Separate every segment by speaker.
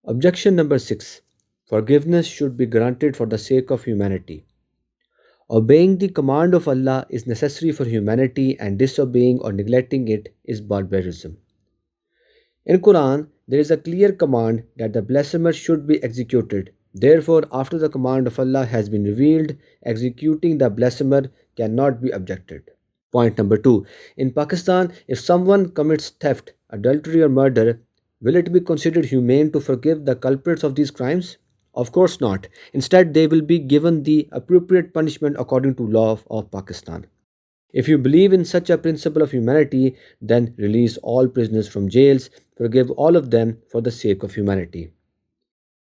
Speaker 1: Objection number 6. Forgiveness should be granted for the sake of humanity. Obeying the command of Allah is necessary for humanity, and disobeying or neglecting it is barbarism. In Quran, there is a clear command that the blasphemer should be executed. Therefore, after the command of Allah has been revealed, executing the blasphemer cannot be objected. Point number 2. In Pakistan, if someone commits theft, adultery, or murder, will it be considered humane to forgive the culprits of these crimes? Of course not. Instead, they will be given the appropriate punishment according to law of Pakistan. If you believe in such a principle of humanity, then release all prisoners from jails, forgive all of them for the sake of humanity.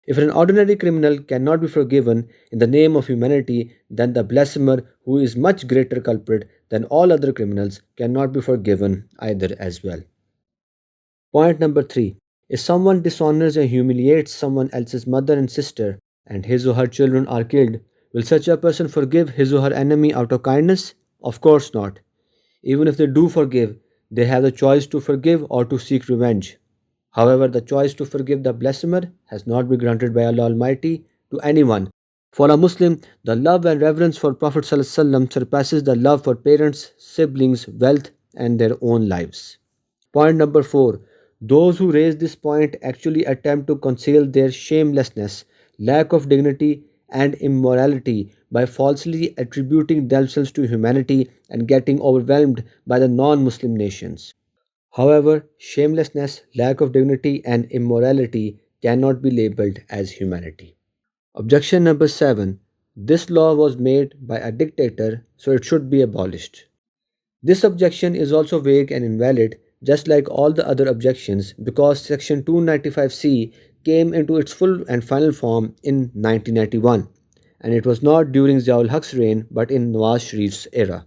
Speaker 1: If an ordinary criminal cannot be forgiven in the name of humanity, then the blasphemer, who is much greater culprit than all other criminals, cannot be forgiven either as well. Point number 3. If someone dishonors and humiliates someone else's mother and sister, and his or her children are killed, will such a person forgive his or her enemy out of kindness? Of course not. Even if they do forgive, they have the choice to forgive or to seek revenge. However, the choice to forgive the blasphemer has not been granted by Allah Almighty to anyone. For a Muslim, the love and reverence for Prophet ﷺ surpasses the love for parents, siblings, wealth, and their own lives. Point number 4. Those who raise this point actually attempt to conceal their shamelessness, lack of dignity, and immorality by falsely attributing themselves to humanity and getting overwhelmed by the non-Muslim nations. However, shamelessness, lack of dignity, and immorality cannot be labeled as humanity. Objection number 7. This law was made by a dictator, so it should be abolished. This objection is also vague and invalid, just like all the other objections, because Section 295C came into its full and final form in 1991, and it was not during Ziaul Haq's reign but in Nawaz Sharif's era.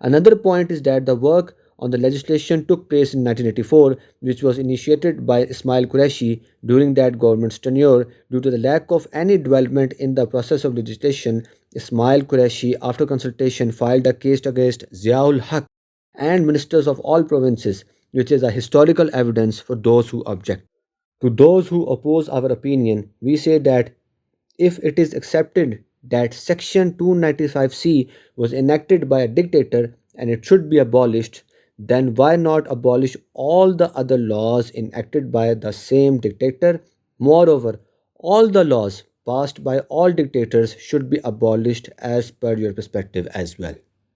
Speaker 1: Another point is that the work on the legislation took place in 1984, which was initiated by Ismail Qureshi during that government's tenure. Due to the lack of any development in the process of legislation, Ismail Qureshi, after consultation, filed a case against Ziaul Haq and ministers of all provinces, which is a historical evidence for those who object. To those who oppose our opinion, we say that if it is accepted that Section 295C was enacted by a dictator and it should be abolished, then why not abolish all the other laws enacted by the same dictator? Moreover, all the laws passed by all dictators should be abolished as per your perspective as well.